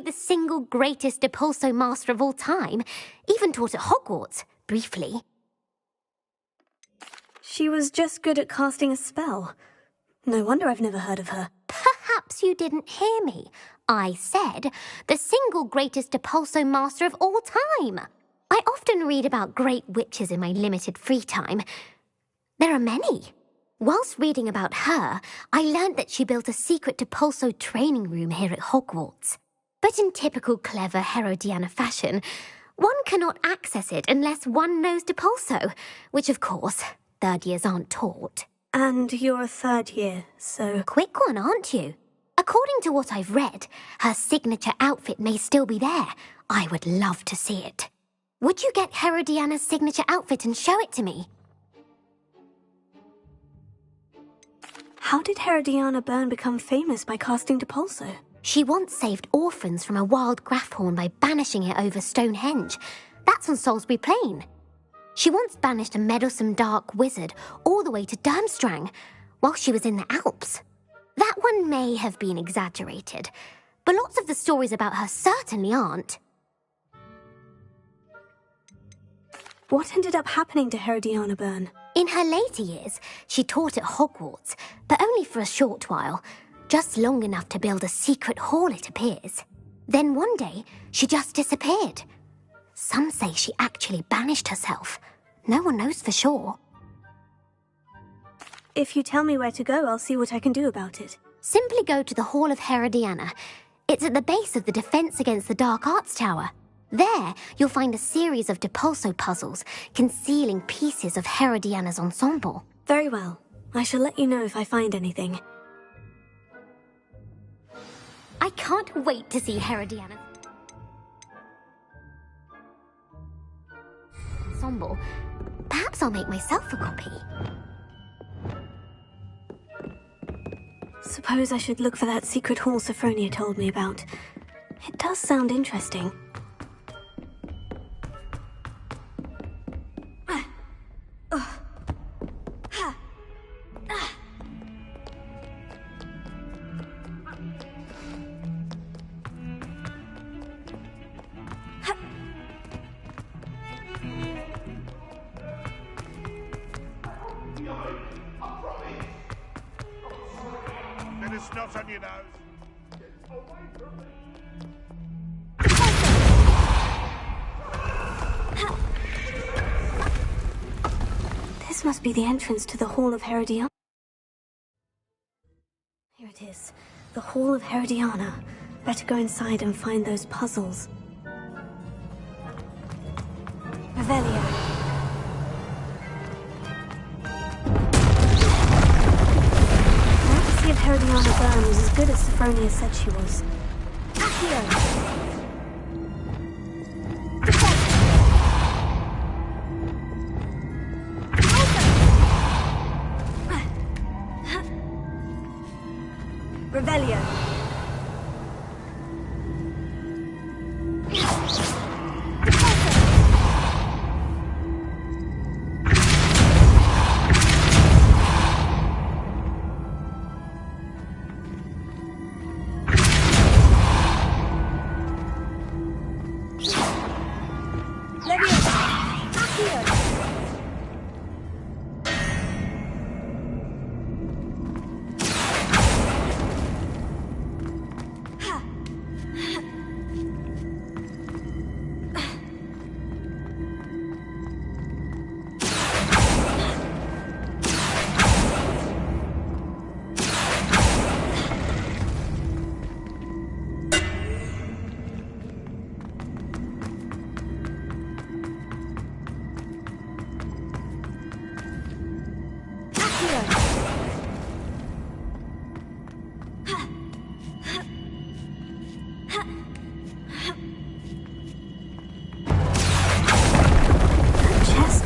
be the single greatest Depulso master of all time, even taught at Hogwarts, briefly. She was just good at casting a spell. No wonder I've never heard of her. Perhaps you didn't hear me. I said the single greatest Depulso master of all time. I often read about great witches in my limited free time. There are many. Whilst reading about her, I learnt that she built a secret Depulso training room here at Hogwarts. But in typical clever Herodiana fashion, one cannot access it unless one knows Depulso, which of course, third years aren't taught. And you're a third year, so... Quick one, aren't you? According to what I've read, her signature outfit may still be there. I would love to see it. Would you get Herodiana's signature outfit and show it to me? How did Herodiana Byrne become famous by casting Depulso? She once saved orphans from a wild Graphorn by banishing it over Stonehenge. That's on Salisbury Plain. She once banished a meddlesome dark wizard all the way to Durmstrang while she was in the Alps. That one may have been exaggerated, but lots of the stories about her certainly aren't. What ended up happening to Herodiana Byrne? In her later years, she taught at Hogwarts, but only for a short while, just long enough to build a secret hall, it appears. Then one day, she just disappeared. Some say she actually banished herself. No one knows for sure. If you tell me where to go, I'll see what I can do about it. Simply go to the Hall of Herodiana. It's at the base of the Defense Against the Dark Arts Tower. There, you'll find a series of Depulso puzzles concealing pieces of Herodiana's ensemble. Very well. I shall let you know if I find anything. I can't wait to see Herodiana's ensemble. Perhaps I'll make myself a copy. Suppose I should look for that secret hall Sophronia told me about. It does sound interesting. It's not on your nose. This must be the entrance to the Hall of Herodiana. Here it is. The Hall of Herodiana. Better go inside and find those puzzles. Revelio. If Herodiana Byrne was as good as Sophronia said she was. Accio! Revelio.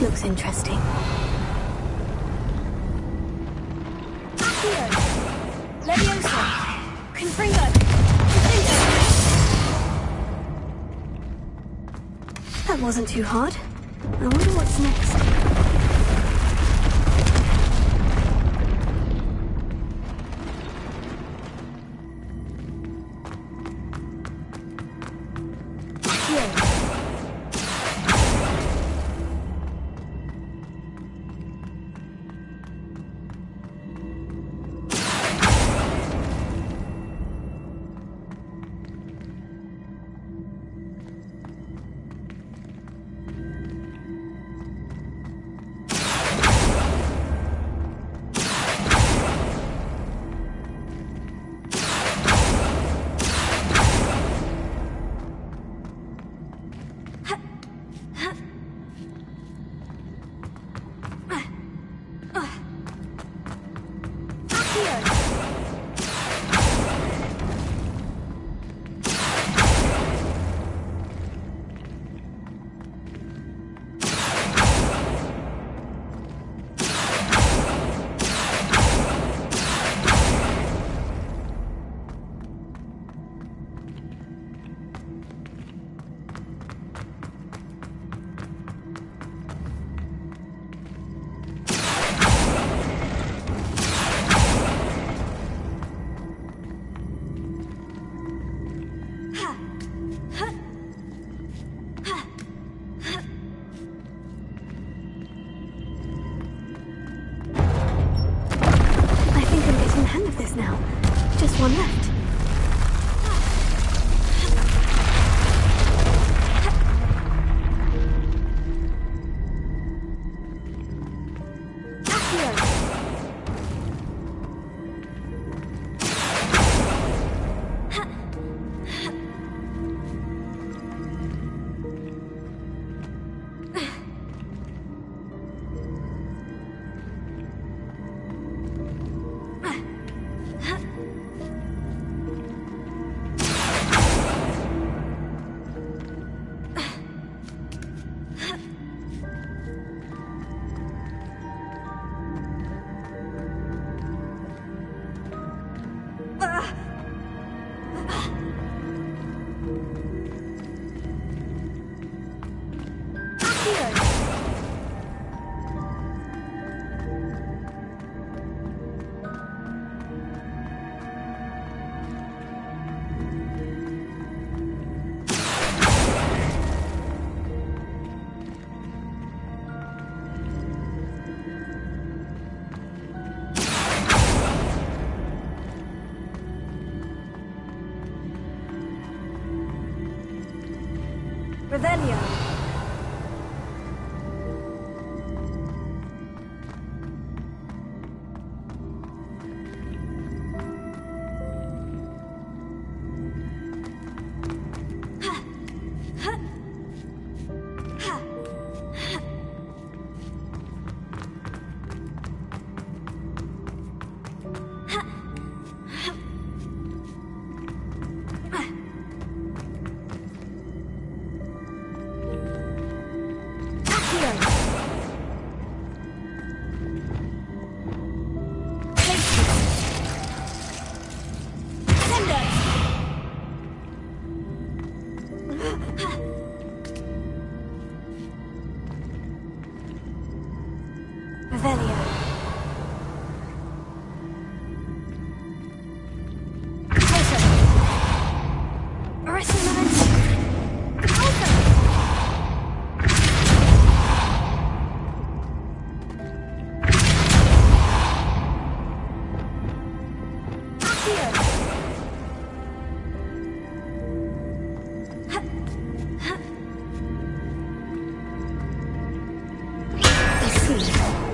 Looks interesting. Accio! Leviosa! Confringo! That wasn't too hard. I wonder what's next. Revelio. Revelio.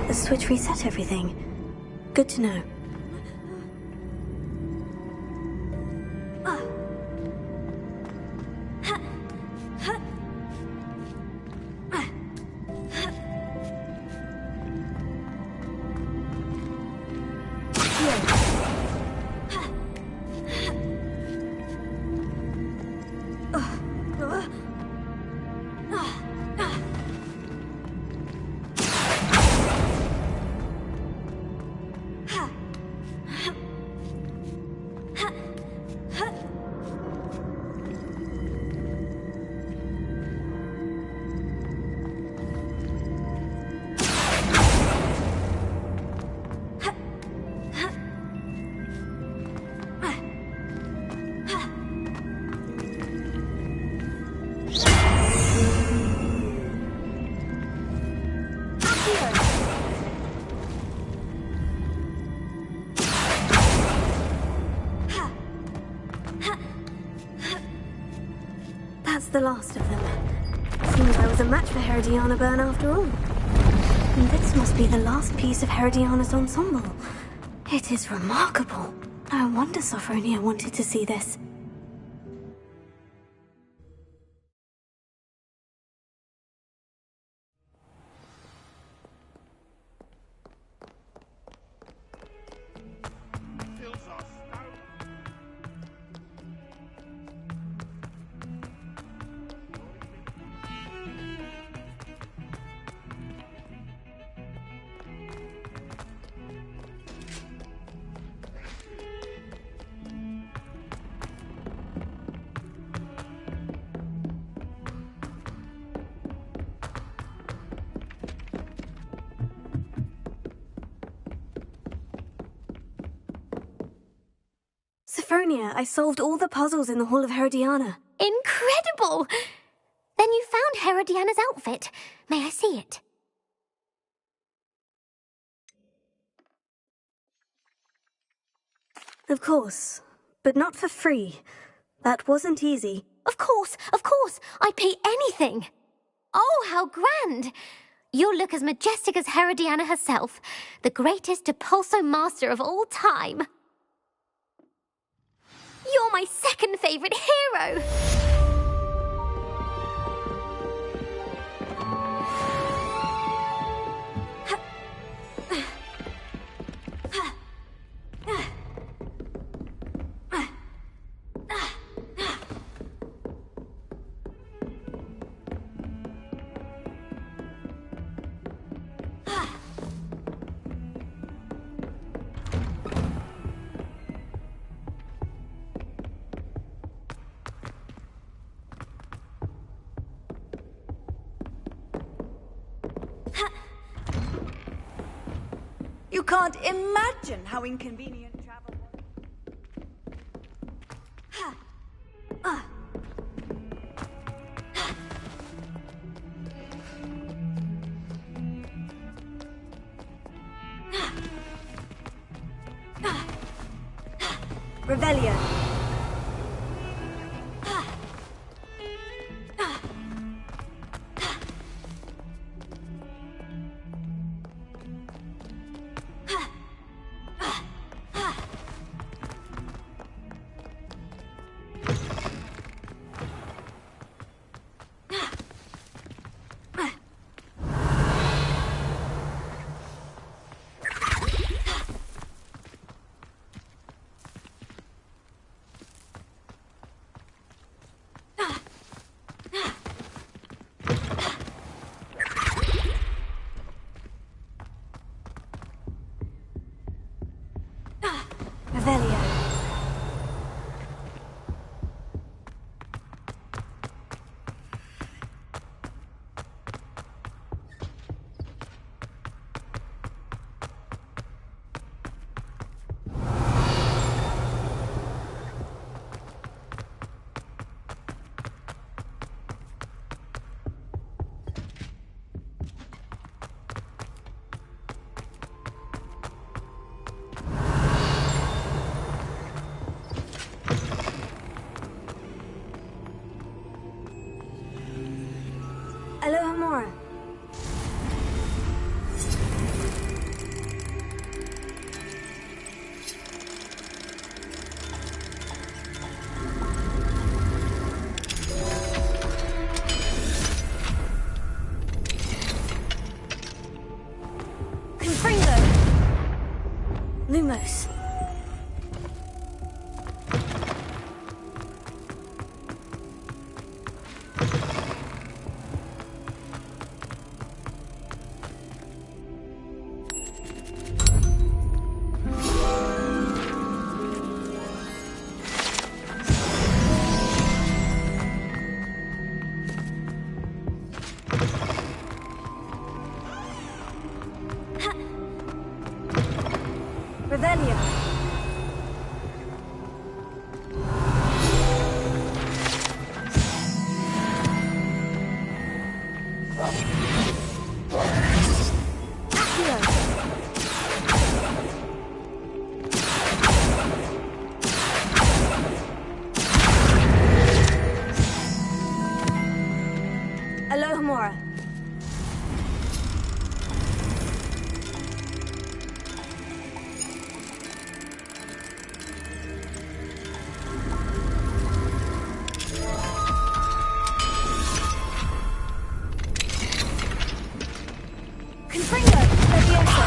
The switch reset everything. Good to know. That's the last of them. Seems I was a match for Herodiana Byrne after all. And this must be the last piece of Herodiana's ensemble. It is remarkable. No wonder Sophronia wanted to see this. Fills our stone. Sophronia, I solved all the puzzles in the Hall of Herodiana. Incredible! Then you found Herodiana's outfit. May I see it? Of course, but not for free. That wasn't easy. Of course, I'd pay anything. Oh, how grand! You'll look as majestic as Herodiana herself, the greatest Depulso master of all time. You're my second favorite hero! can't imagine how inconvenient travel was. Revelio. Revelio. Alohomora. Confringo. Lumos. Revelio. Accio. Alohomora. Confringo. Levioso.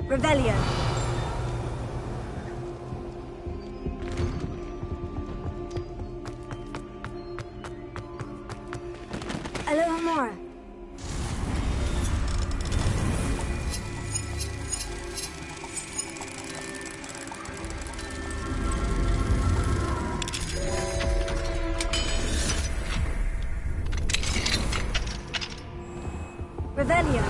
Revelio. Alohomora. Revelio.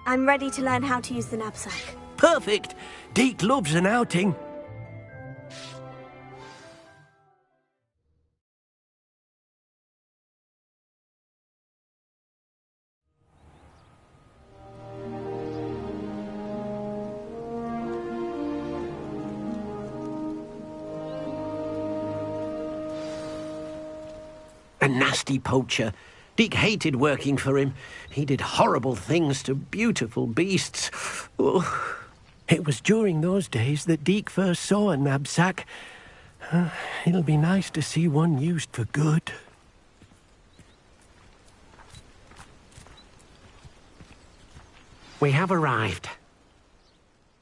I'm ready to learn how to use the knapsack. Perfect! Deke loves an outing. A nasty poacher. Deke hated working for him. He did horrible things to beautiful beasts. Oh. It was during those days that Deke first saw a knapsack. It'll be nice to see one used for good. We have arrived.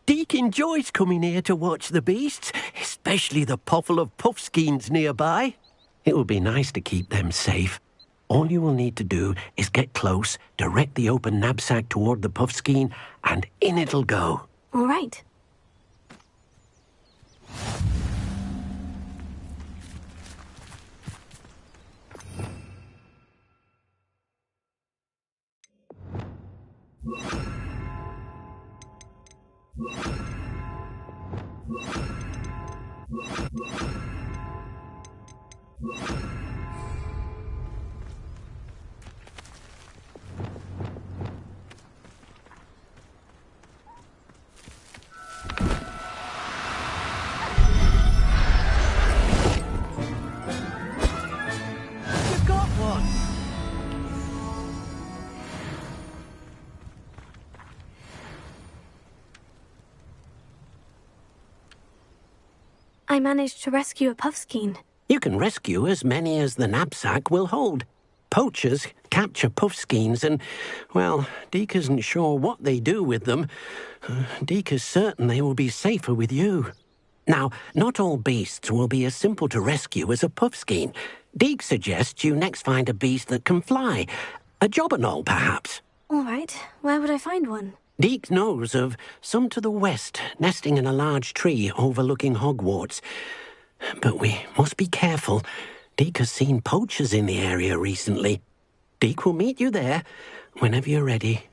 Deke enjoys coming here to watch the beasts, especially the potful of puffskeins nearby. It will be nice to keep them safe. All you will need to do is get close, direct the open knapsack toward the puffskein, and in it'll go. All right. You got one! I managed to rescue a puffskein. You can rescue as many as the knapsack will hold. Poachers capture puffskeins and, well, Deke isn't sure what they do with them. Deke is certain they will be safer with you. Now, not all beasts will be as simple to rescue as a puffskein. Deke suggests you next find a beast that can fly. A jobberknoll, perhaps. All right. Where would I find one? Deke knows of some to the west, nesting in a large tree overlooking Hogwarts. But we must be careful. Deke has seen poachers in the area recently. Deke will meet you there whenever you're ready.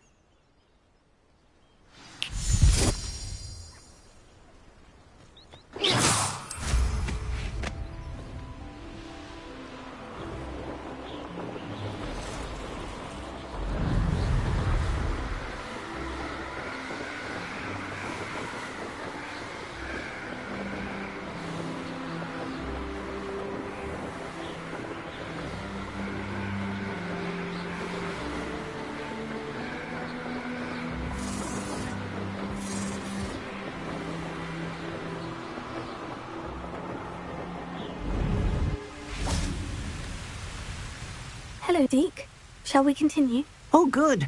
Hello, Deke. Shall we continue? Oh, good.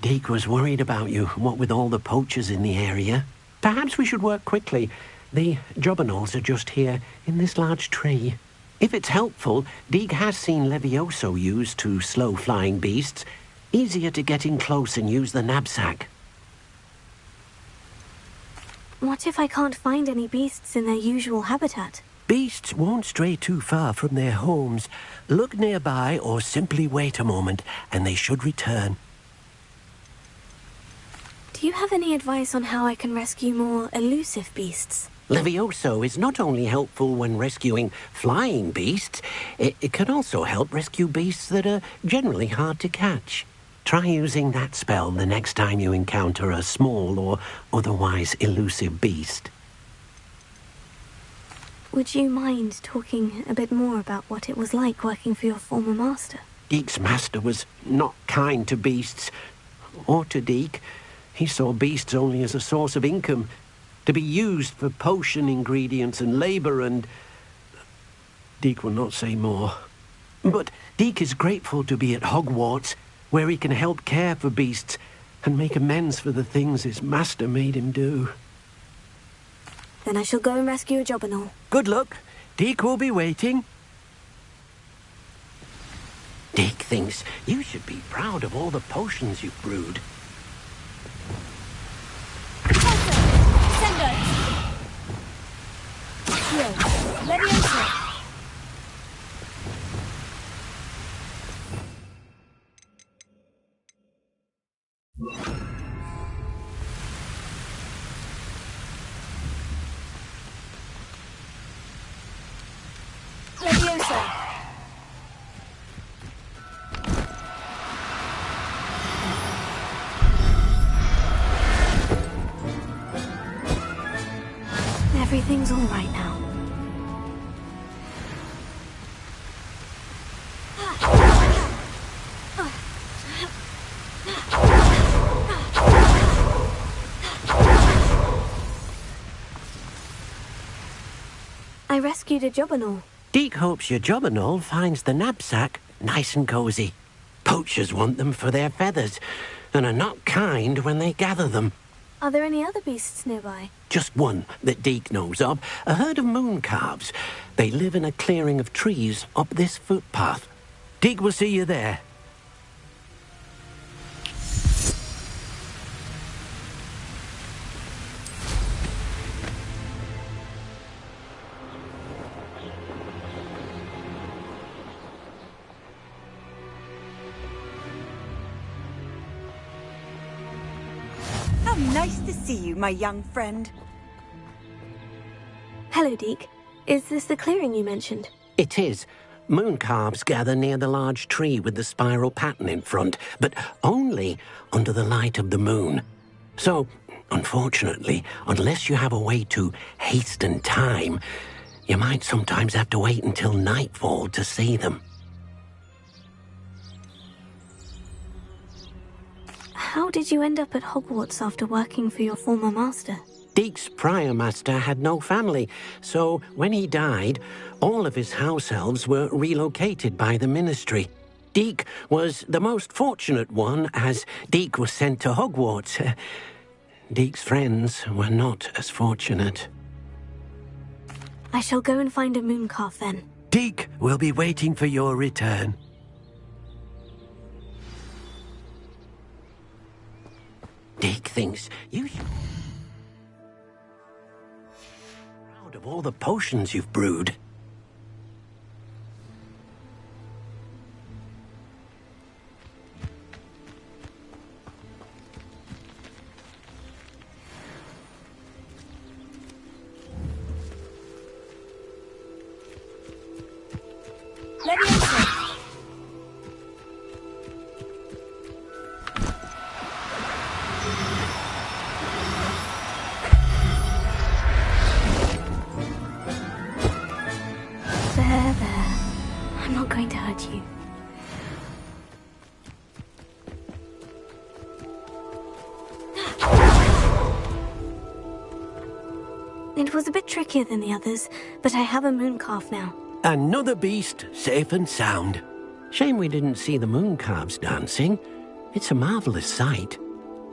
Deke was worried about you, what with all the poachers in the area. Perhaps we should work quickly. The jobberknolls are just here, in this large tree. If it's helpful, Deke has seen Levioso used to slow flying beasts. Easier to get in close and use the knapsack. What if I can't find any beasts in their usual habitat? Beasts won't stray too far from their homes. Look nearby or simply wait a moment, and they should return. Do you have any advice on how I can rescue more elusive beasts? Levioso is not only helpful when rescuing flying beasts, it can also help rescue beasts that are generally hard to catch. Try using that spell the next time you encounter a small or otherwise elusive beast. Would you mind talking a bit more about what it was like working for your former master? Deke's master was not kind to beasts, or to Deke. He saw beasts only as a source of income, to be used for potion ingredients and labour and... Deke will not say more. But Deke is grateful to be at Hogwarts. where he can help care for beasts and make amends for the things his master made him do. Then I shall go and rescue a Jobberknoll. Good luck. Deek will be waiting. Deek thinks you should be proud of all the potions you've brewed. Everything's all right now. I rescued a Jobberknoll. Deek hopes your Jobberknoll finds the knapsack nice and cozy. Poachers want them for their feathers, and are not kind when they gather them. Are there any other beasts nearby? Just one that Deek knows of, a herd of moon calves. They live in a clearing of trees up this footpath. Deek will see you there. How nice to see you, my young friend. Hello, Deek. Is this the clearing you mentioned? It is. Moon calves gather near the large tree with the spiral pattern in front, but only under the light of the moon. So, unfortunately, unless you have a way to hasten time, you might sometimes have to wait until nightfall to see them. How did you end up at Hogwarts after working for your former master? Deek's prior master had no family, so when he died, all of his house elves were relocated by the ministry. Deek was the most fortunate one, as Deek was sent to Hogwarts. Deek's friends were not as fortunate. I shall go and find a mooncalf then. Deek will be waiting for your return. Deek thinks you should... proud of all the potions you've brewed. There. I'm not going to hurt you. It was a bit trickier than the others, but I have a mooncalf now. Another beast, safe and sound. Shame we didn't see the mooncalves dancing. It's a marvelous sight.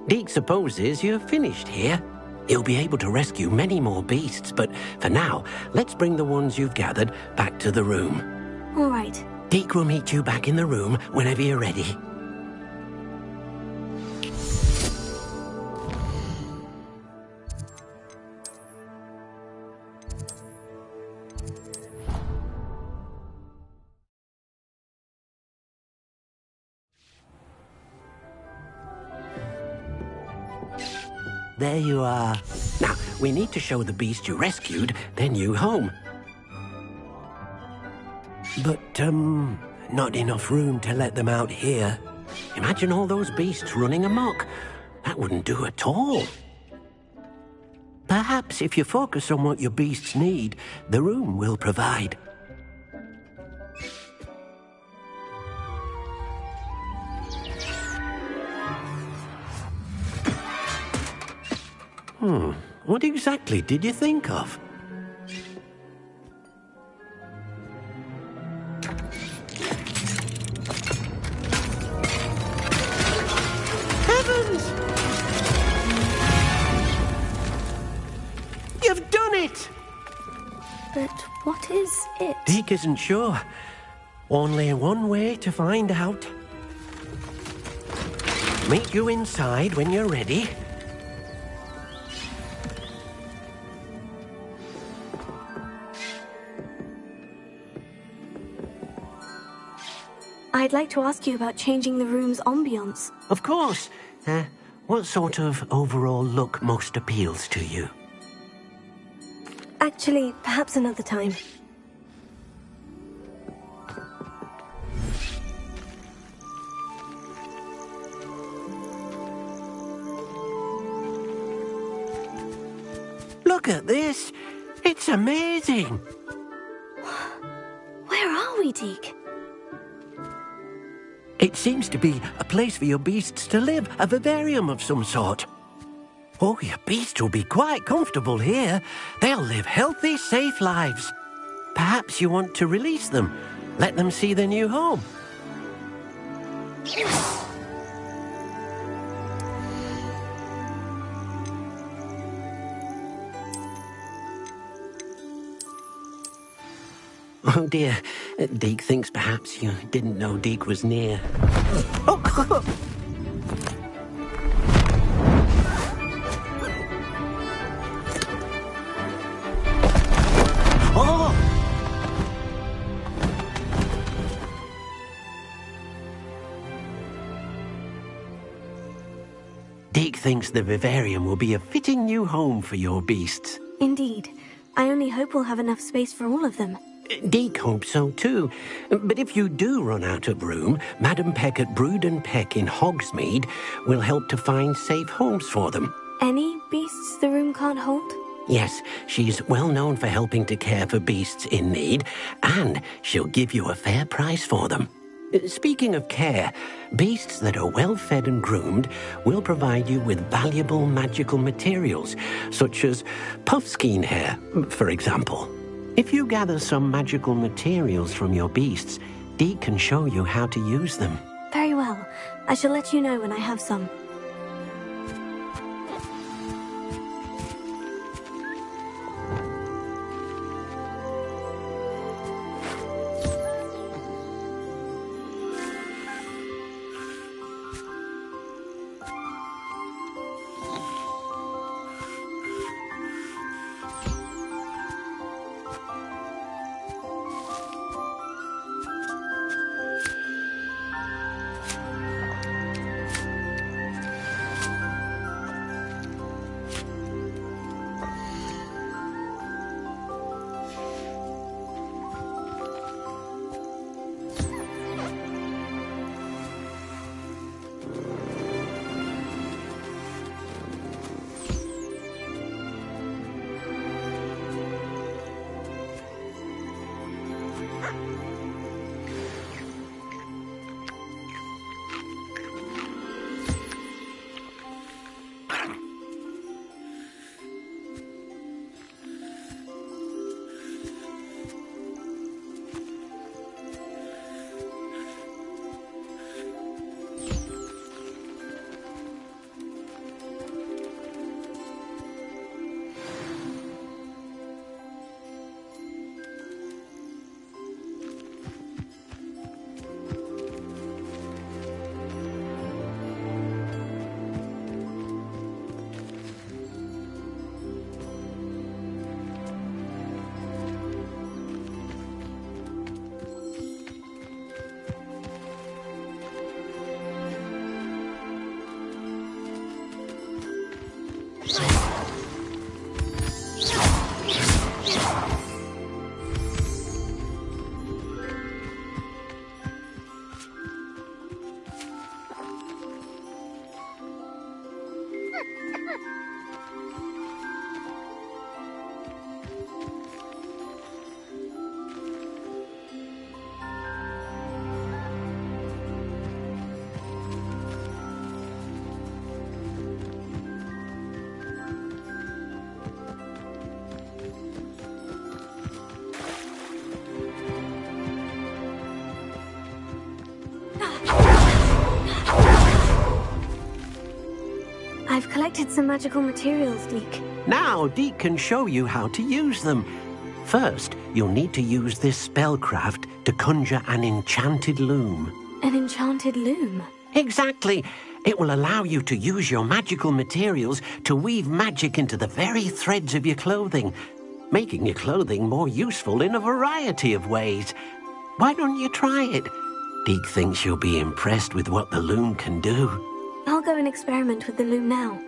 Deek supposes you're finished here. He'll be able to rescue many more beasts, but for now, let's bring the ones you've gathered back to the room. All right. Deek will meet you back in the room whenever you're ready. There you are. Now, we need to show the beast you rescued their new home. But, not enough room to let them out here. Imagine all those beasts running amok. That wouldn't do at all. Perhaps if you focus on what your beasts need, the room will provide. What exactly did you think of? Deke isn't sure. Only one way to find out. Meet you inside when you're ready. I'd like to ask you about changing the room's ambience. Of course. What sort of overall look most appeals to you? Actually, perhaps another time. Look at this. It's amazing. Where are we, Deke? It seems to be a place for your beasts to live, a vivarium of some sort. Oh, your beasts will be quite comfortable here. They'll live healthy, safe lives. Perhaps you want to release them, let them see their new home. Oh dear, Deke thinks perhaps you didn't know Deke was near. Oh. Oh! Deke thinks the vivarium will be a fitting new home for your beasts. Indeed. I only hope we'll have enough space for all of them. Deke hopes so too. But if you do run out of room, Madam Peck at Brood and Peck in Hogsmeade will help to find safe homes for them. Any beasts the room can't hold? Yes, she's well known for helping to care for beasts in need, and she'll give you a fair price for them. Speaking of care, beasts that are well fed and groomed will provide you with valuable magical materials, such as puffskein hair, for example. If you gather some magical materials from your beasts, Deke can show you how to use them. Very well. I shall let you know when I have some. I've collected some magical materials, Deke. Now Deke can show you how to use them. First, you'll need to use this spellcraft to conjure an enchanted loom. An enchanted loom? Exactly. It will allow you to use your magical materials to weave magic into the very threads of your clothing, making your clothing more useful in a variety of ways. Why don't you try it? Deek thinks you'll be impressed with what the loom can do. I'll go and experiment with the loom now.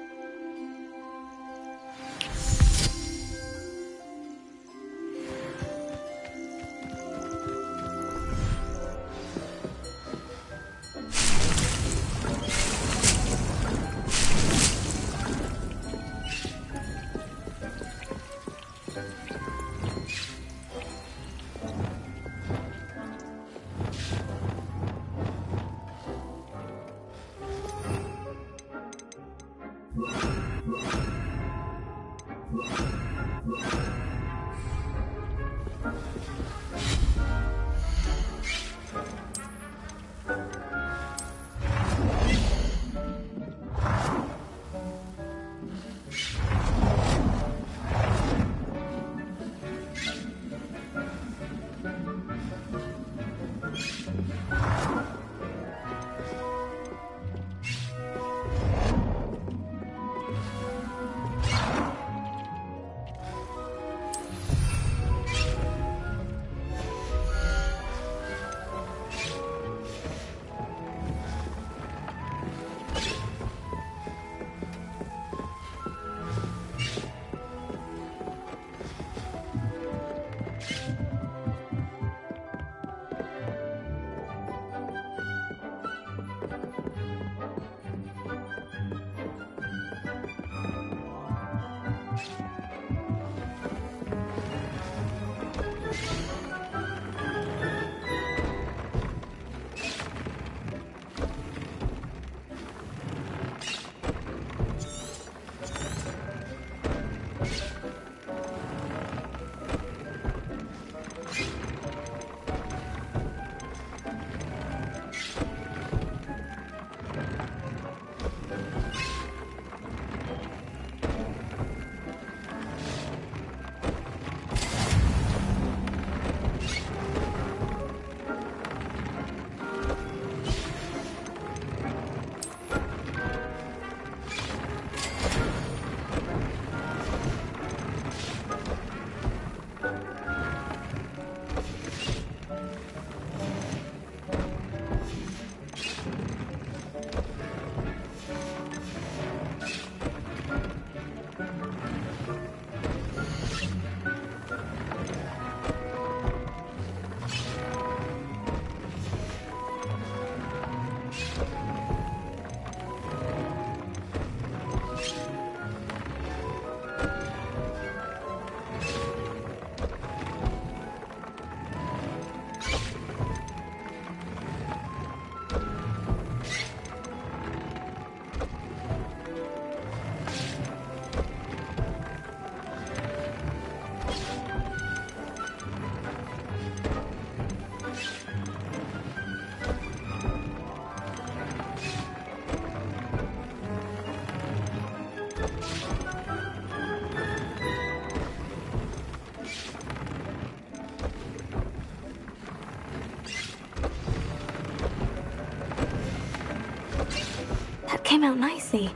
Came out nicely.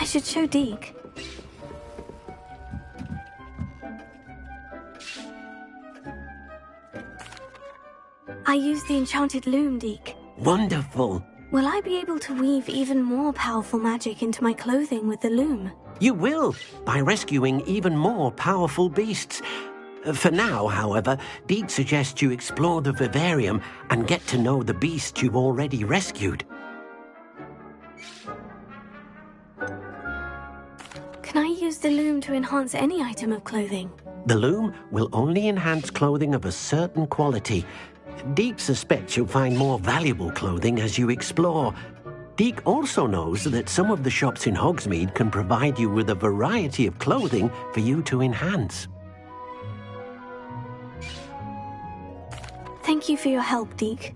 I should show Deek. I used the enchanted loom, Deek. Wonderful. Will I be able to weave even more powerful magic into my clothing with the loom? You will, by rescuing even more powerful beasts. For now, however, Deek suggests you explore the vivarium and get to know the beasts you've already rescued. Can I use the loom to enhance any item of clothing? The loom will only enhance clothing of a certain quality. Deek suspects you'll find more valuable clothing as you explore. Deek also knows that some of the shops in Hogsmeade can provide you with a variety of clothing for you to enhance. Thank you for your help, Deek.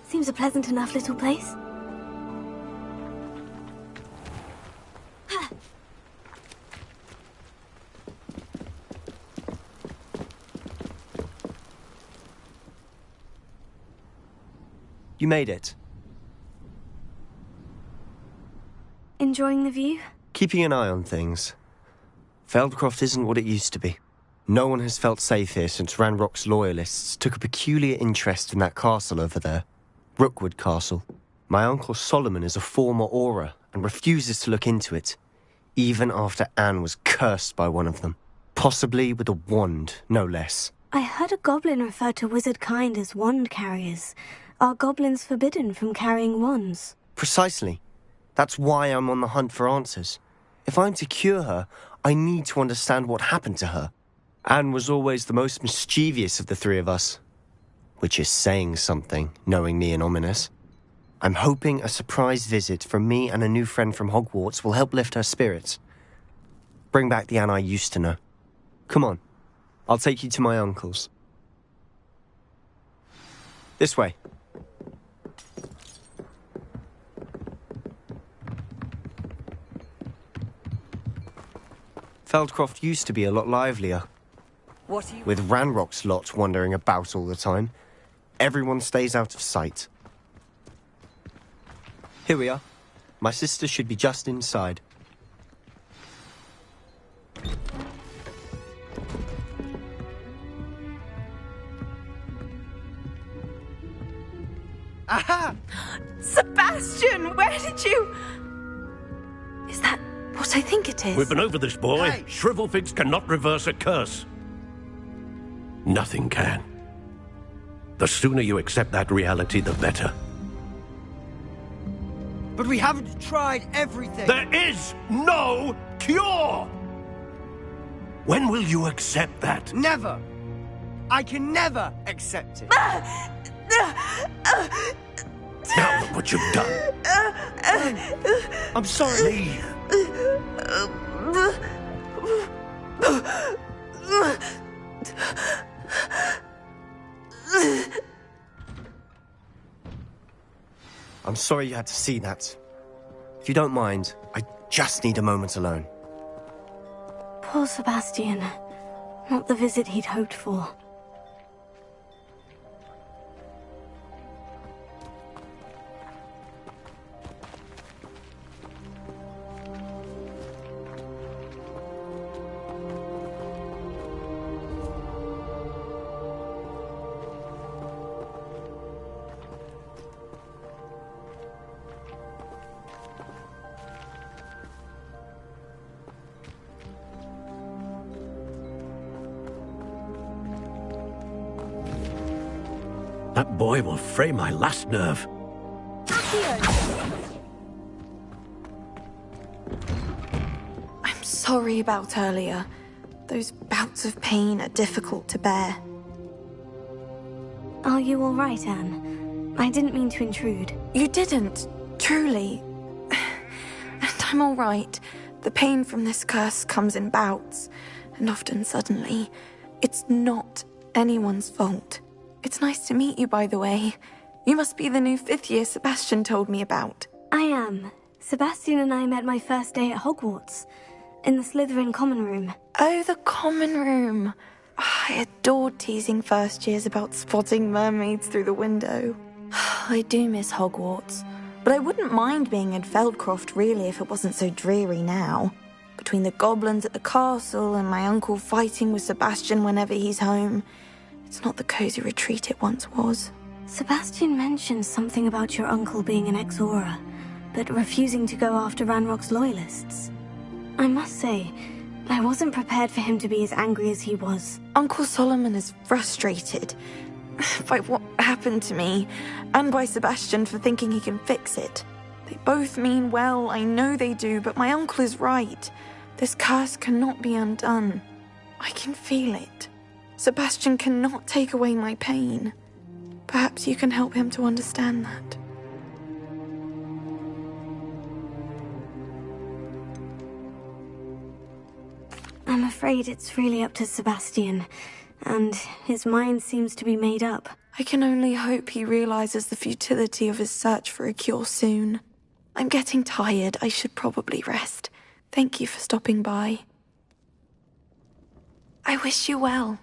Seems a pleasant enough little place. You made it. Enjoying the view? Keeping an eye on things. Feldcroft isn't what it used to be. No one has felt safe here since Ranrock's loyalists took a peculiar interest in that castle over there. Rookwood Castle. My uncle Solomon is a former Auror and refuses to look into it, even after Anne was cursed by one of them. Possibly with a wand, no less. I heard a goblin refer to wizard kind as wand carriers. Are goblins forbidden from carrying wands? Precisely. That's why I'm on the hunt for answers. If I'm to cure her, I need to understand what happened to her. Anne was always the most mischievous of the three of us. Which is saying something, knowing me and Ominis. I'm hoping a surprise visit from me and a new friend from Hogwarts will help lift her spirits. Bring back the Anne I used to know. Come on, I'll take you to my uncle's. This way. Feldcroft used to be a lot livelier. What are you... With Ranrock's lot wandering about all the time, everyone stays out of sight. Here we are. My sister should be just inside. Aha! Sebastian, where did you... Is that what I think it is? We've been over this, boy. Hey. Shrivelfigs cannot reverse a curse. Nothing can. The sooner you accept that reality, the better. But we haven't tried everything. There is no cure! When will you accept that? Never. I can never accept it. Now look what you've done. I'm sorry. Leave. I'm sorry you had to see that. If you don't mind, I just need a moment alone. Poor Sebastian. Not the visit he'd hoped for. That boy will fray my last nerve. I'm sorry about earlier. Those bouts of pain are difficult to bear. Are you all right, Anne? I didn't mean to intrude. You didn't, truly. And I'm all right. The pain from this curse comes in bouts, and often suddenly. It's not anyone's fault. It's nice to meet you, by the way. You must be the new 5th year Sebastian told me about. I am. Sebastian and I met my first day at Hogwarts, in the Slytherin common room. Oh, the common room. I adored teasing first years about spotting mermaids through the window. I do miss Hogwarts, but I wouldn't mind being in Feldcroft really if it wasn't so dreary now. Between the goblins at the castle and my uncle fighting with Sebastian whenever he's home, it's not the cozy retreat it once was. Sebastian mentioned something about your uncle being an ex-Auror, but refusing to go after Ranrock's loyalists. I must say, I wasn't prepared for him to be as angry as he was. Uncle Solomon is frustrated by what happened to me, and by Sebastian for thinking he can fix it. They both mean well, I know they do, but my uncle is right. This curse cannot be undone. I can feel it. Sebastian cannot take away my pain. Perhaps you can help him to understand that. I'm afraid it's really up to Sebastian, and his mind seems to be made up. I can only hope he realizes the futility of his search for a cure soon. I'm getting tired. I should probably rest. Thank you for stopping by. I wish you well.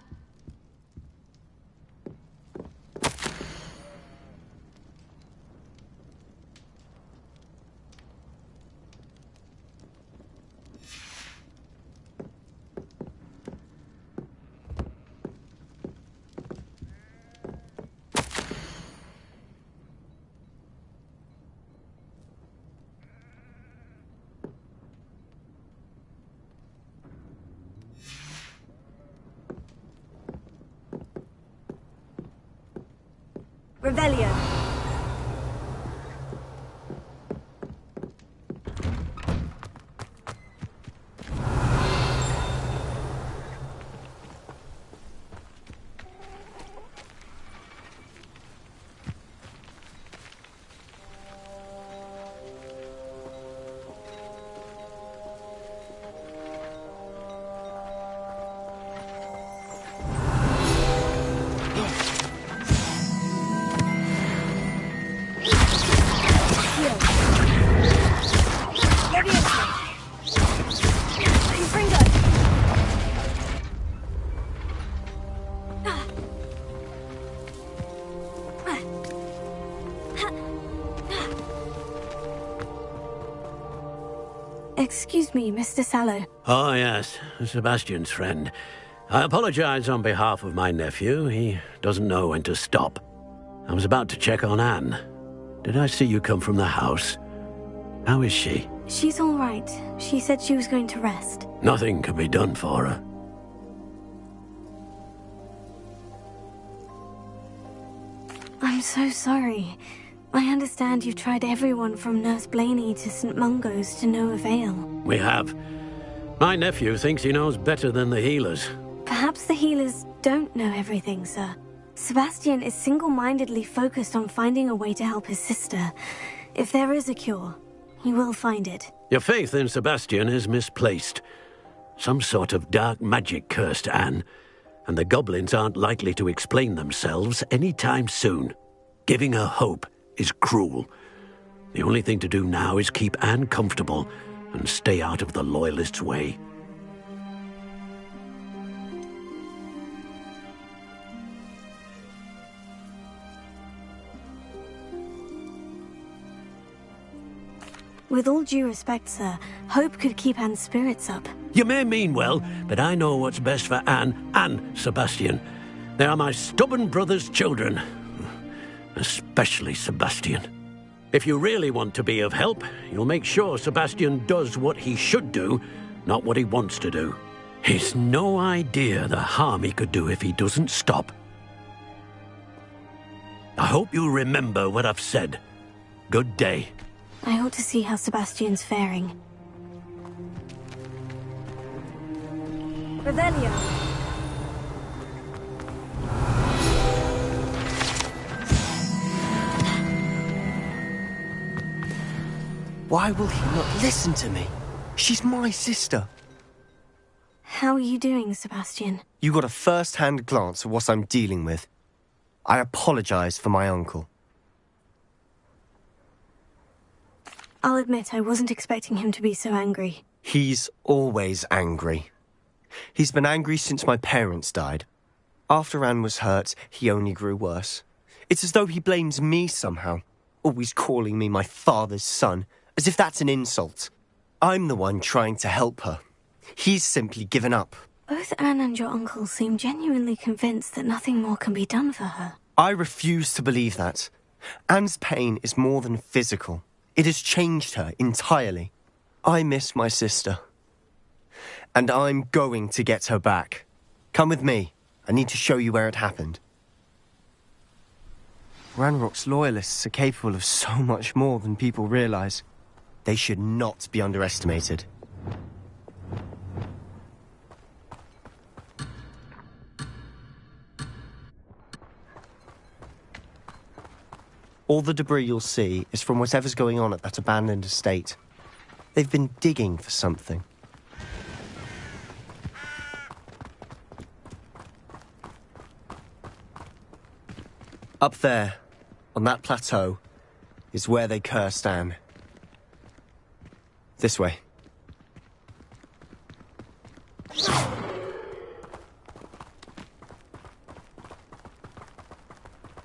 Revelio. Excuse me, Mr. Sallow. Oh, yes, Sebastian's friend. I apologize on behalf of my nephew. He doesn't know when to stop. I was about to check on Anne. Did I see you come from the house? How is she? She's all right. She said she was going to rest. Nothing can be done for her. I'm so sorry. I understand you've tried everyone from Nurse Blaney to St. Mungo's to no avail. We have. My nephew thinks he knows better than the healers. Perhaps the healers don't know everything, sir. Sebastian is single-mindedly focused on finding a way to help his sister. If there is a cure, he will find it. Your faith in Sebastian is misplaced. Some sort of dark magic cursed Anne, and the goblins aren't likely to explain themselves anytime soon. Giving her hope is cruel. The only thing to do now is keep Anne comfortable and stay out of the Loyalists' way. With all due respect, sir, hope could keep Anne's spirits up. You may mean well, but I know what's best for Anne and Sebastian. They are my stubborn brother's children. Especially Sebastian. If you really want to be of help, you'll make sure Sebastian does what he should do, not what he wants to do. He's no idea the harm he could do if he doesn't stop. I hope you remember what I've said. Good day. I ought to see how Sebastian's faring. Revelio. Why will he not listen to me? She's my sister. How are you doing, Sebastian? You got a first-hand glance at what I'm dealing with. I apologize for my uncle. I'll admit I wasn't expecting him to be so angry. He's always angry. He's been angry since my parents died. After Anne was hurt, he only grew worse. It's as though he blames me somehow, always calling me my father's son, as if that's an insult. I'm the one trying to help her. He's simply given up. Both Anne and your uncle seem genuinely convinced that nothing more can be done for her. I refuse to believe that. Anne's pain is more than physical. It has changed her entirely. I miss my sister. And I'm going to get her back. Come with me. I need to show you where it happened. Ranrock's loyalists are capable of so much more than people realize. They should not be underestimated. All the debris you'll see is from whatever's going on at that abandoned estate. They've been digging for something. Up there, on that plateau, is where they cursed Anne. This way.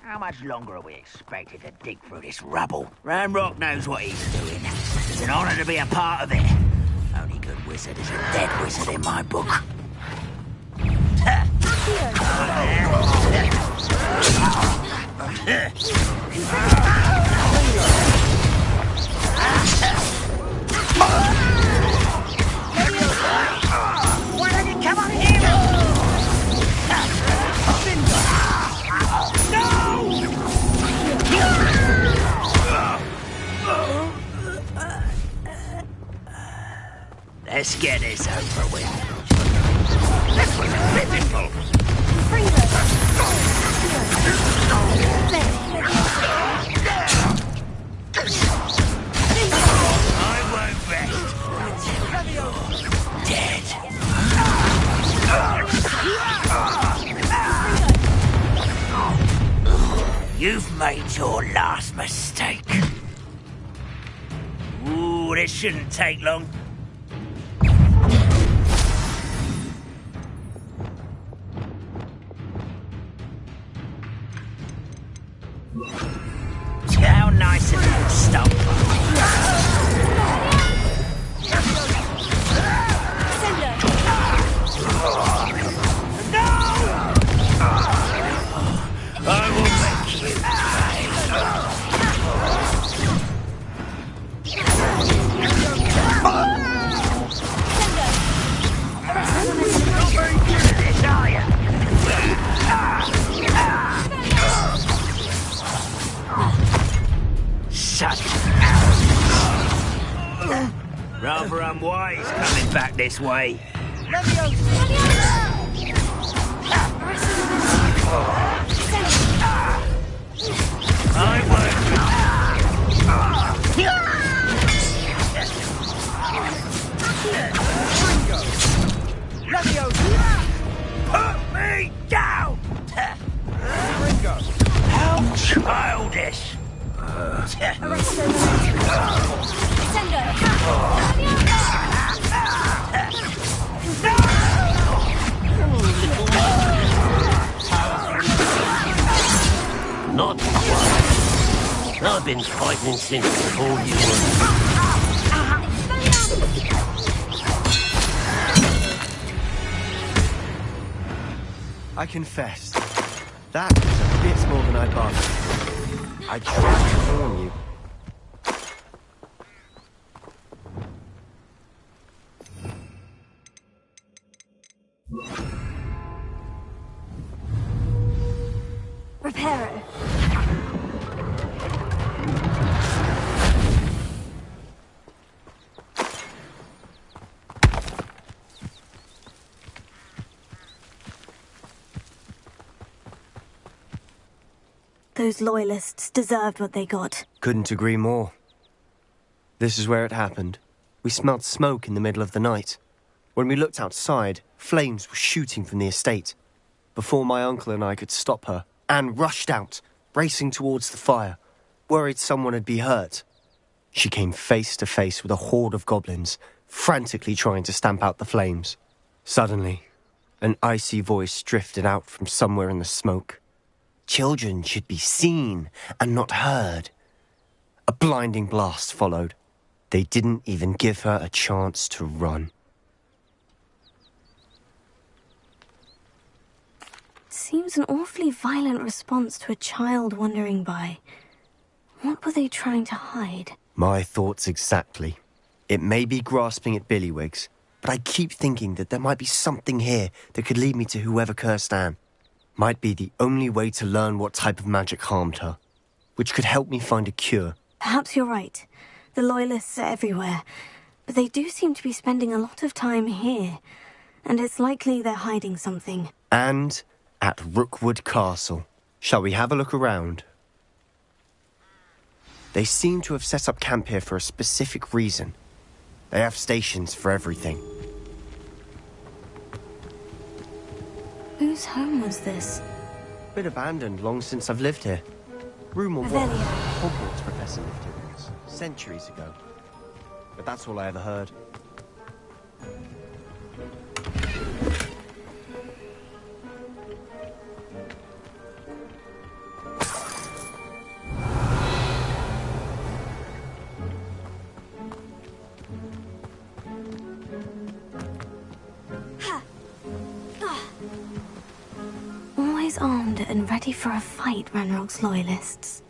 How much longer are we expected to dig through this rubble? Ranrock knows what he's doing. It's an honor to be a part of it. Only good wizard is a dead wizard in my book. Why don't you come on here? Let's get this over with. This was pitiful. I won't rest. Dead. You've made your last mistake. Ooh, this shouldn't take long. How nice of you to stop. I will make you Such rather unwise coming back this way. I won't. Put me down! How childish! Not quite. I've been fighting since before you were. I confess, that was a bit more than I bargained. I tried to warn you. Reparo. Those loyalists deserved what they got. Couldn't agree more. This is where it happened. We smelled smoke in the middle of the night. When we looked outside, flames were shooting from the estate. Before my uncle and I could stop her, Anne rushed out, racing towards the fire, worried someone had been hurt. She came face to face with a horde of goblins, frantically trying to stamp out the flames. Suddenly, an icy voice drifted out from somewhere in the smoke. Children should be seen and not heard. A blinding blast followed. They didn't even give her a chance to run. Seems an awfully violent response to a child wandering by. What were they trying to hide? My thoughts exactly. It may be grasping at Billywigs, but I keep thinking that there might be something here that could lead me to whoever cursed Anne. Might be the only way to learn what type of magic harmed her, which could help me find a cure. Perhaps you're right. The Loyalists are everywhere, but they do seem to be spending a lot of time here, and it's likely they're hiding something. And at Rookwood Castle. Shall we have a look around? They seem to have set up camp here for a specific reason. They have stations for everything. Whose home was this? Been abandoned long since I've lived here. Rumour was Revelio. Hogwarts professor lived here once, centuries ago. But that's all I ever heard. Always armed and ready for a fight, Ranrock's loyalists.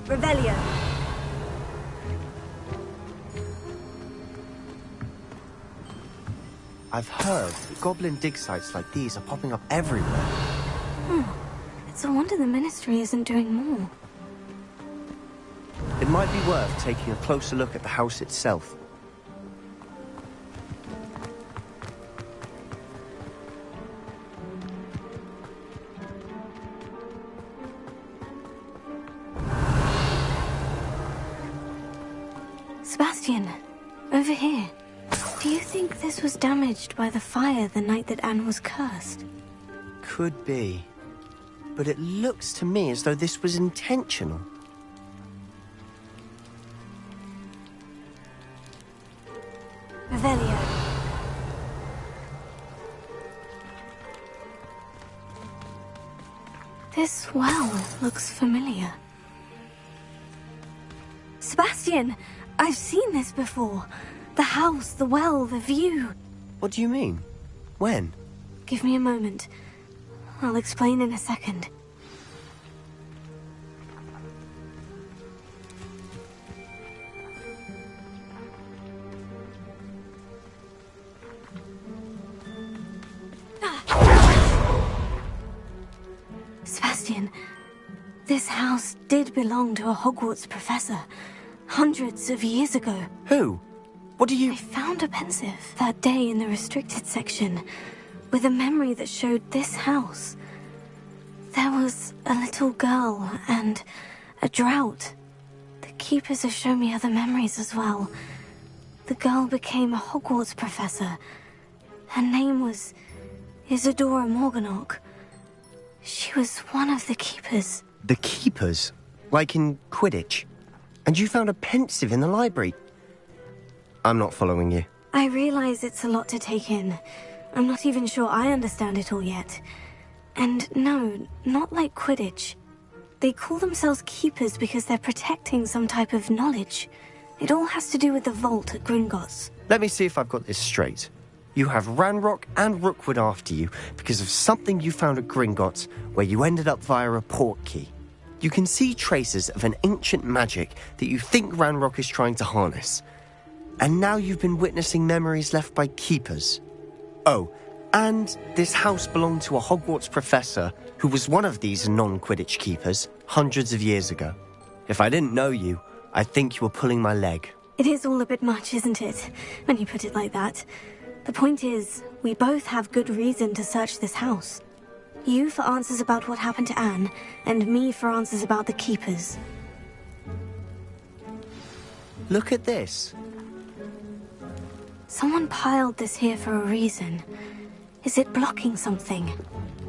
Revelio. I've heard that goblin dig sites like these are popping up everywhere. It's a wonder the Ministry isn't doing more. It might be worth taking a closer look at the house itself. Sebastian, over here. Do you think this was damaged by the fire the night that Anne was cursed? Could be. But it looks to me as though this was intentional. Revelio. This well looks familiar. Sebastian, I've seen this before. The house, the well, the view. What do you mean? When? Give me a moment. I'll explain in a second. Sebastian, this house did belong to a Hogwarts professor, hundreds of years ago. Who? What do you... I found a pensive that day in the restricted section, with a memory that showed this house. There was a little girl and a drought. The keepers have shown me other memories as well. The girl became a Hogwarts professor. Her name was Isadora Morganach. She was one of the keepers. The keepers? Like in Quidditch? And you found a pensive in the library? I'm not following you. I realize it's a lot to take in. I'm not even sure I understand it all yet. And no, not like Quidditch. They call themselves keepers because they're protecting some type of knowledge. It all has to do with the vault at Gringotts. Let me see if I've got this straight. You have Ranrock and Rookwood after you because of something you found at Gringotts where you ended up via a port key. You can see traces of an ancient magic that you think Ranrock is trying to harness. And now you've been witnessing memories left by keepers. Oh, and this house belonged to a Hogwarts professor who was one of these non-Quidditch keepers hundreds of years ago. If I didn't know you, I'd think you were pulling my leg. It is all a bit much, isn't it, when you put it like that? The point is, we both have good reason to search this house. You for answers about what happened to Anne, and me for answers about the keepers. Look at this. Someone piled this here for a reason. Is it blocking something?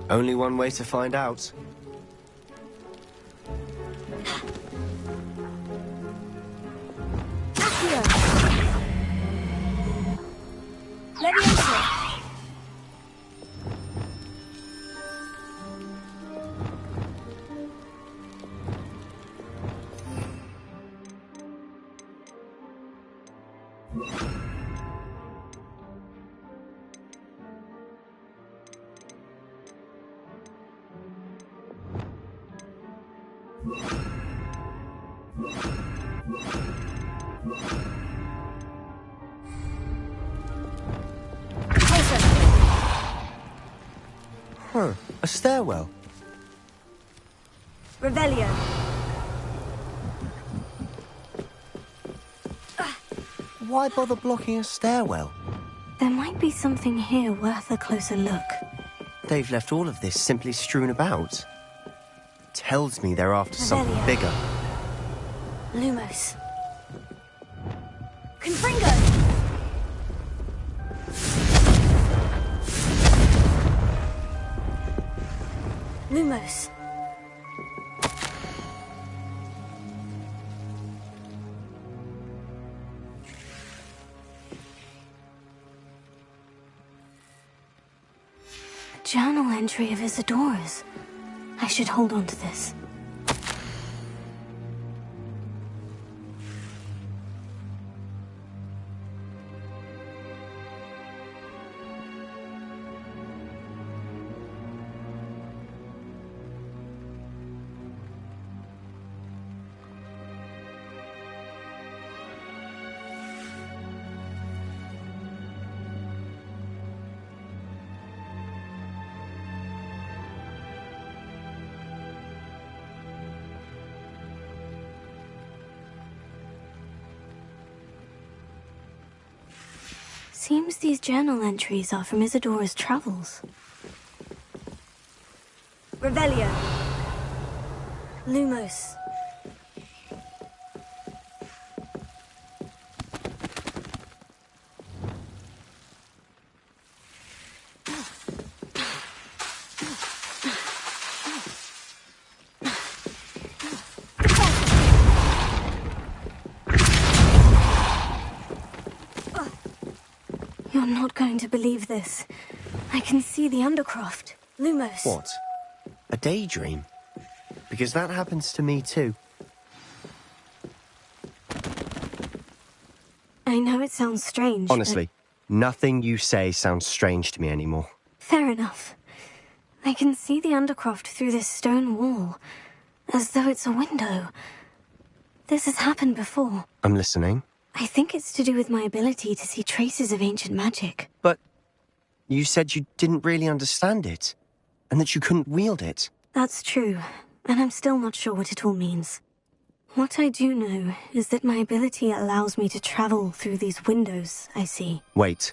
Only one way to find out. Leviosa. Huh, a stairwell. Revelio. Why bother blocking a stairwell? There might be something here worth a closer look. They've left all of this simply strewn about. Tells me they're after something Revelio. bigger. Lumos. Confringo. Lumos. A journal entry of Isidora's. I should hold on to this. Seems these journal entries are from Isidora's travels. Revelio. Lumos. You're not going to believe this. I can see the Undercroft. Lumos. What? A daydream? Because that happens to me too. I know it sounds strange. Honestly, nothing you say sounds strange to me anymore. Fair enough. I can see the Undercroft through this stone wall, as though it's a window. This has happened before. I'm listening. I think it's to do with my ability to see traces of ancient magic. But you said you didn't really understand it, and that you couldn't wield it. That's true, and I'm still not sure what it all means. What I do know is that my ability allows me to travel through these windows I see. Wait.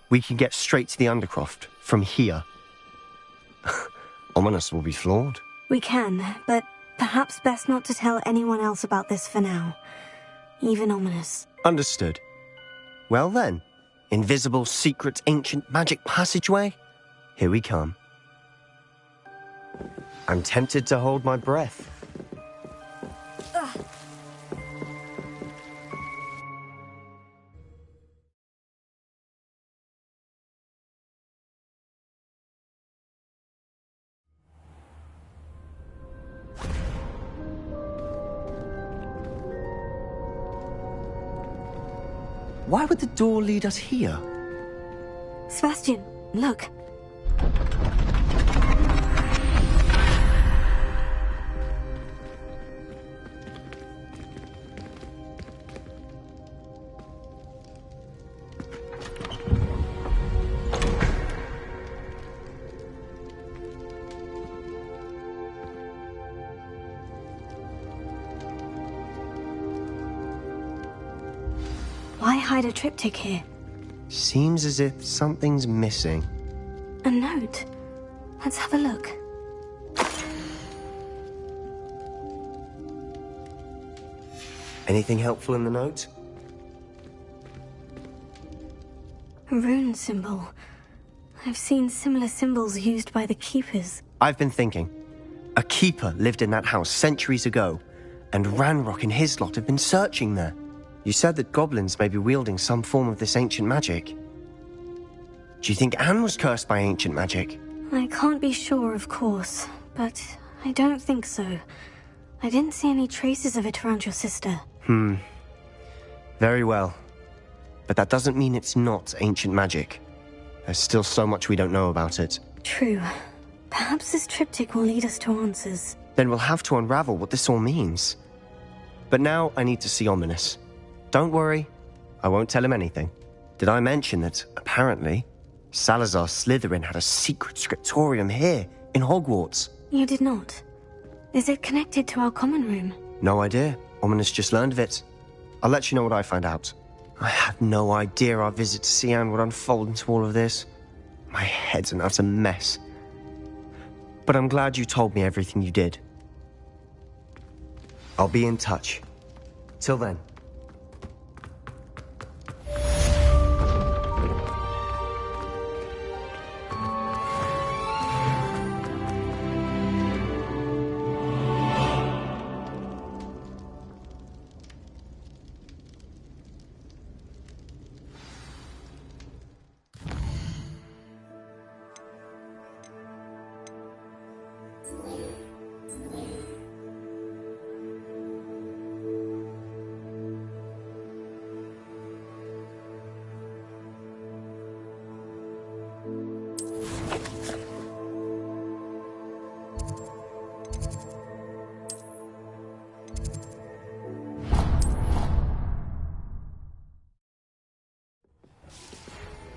We can get straight to the Undercroft from here. Ominis will be floored. We can, but perhaps best not to tell anyone else about this for now. Even Ominis. Understood. Well then, invisible, secret, ancient magic passageway? Here we come. I'm tempted to hold my breath. Why would the door lead us here? Sebastian, look. Why hide a triptych here? Seems as if something's missing. A note. Let's have a look. Anything helpful in the note? A rune symbol. I've seen similar symbols used by the Keepers. I've been thinking. A keeper lived in that house centuries ago, and Ranrock and his lot have been searching there. You said that goblins may be wielding some form of this ancient magic. Do you think Anne was cursed by ancient magic? I can't be sure, of course, but I don't think so. I didn't see any traces of it around your sister. Very well. But that doesn't mean it's not ancient magic. There's still so much we don't know about it. True. Perhaps this triptych will lead us to answers. Then we'll have to unravel what this all means. But now I need to see Ominis. Don't worry, I won't tell him anything. Did I mention that, apparently, Salazar Slytherin had a secret scriptorium here, in Hogwarts? You did not. Is it connected to our common room? No idea. Ominis just learned of it. I'll let you know what I find out. I had no idea our visit to Cian would unfold into all of this. My head's an utter mess. But I'm glad you told me everything you did. I'll be in touch. Till then.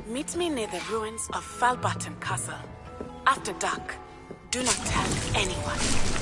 Meet me near the ruins of Falbatten Castle. After dark. Do not tell anyone.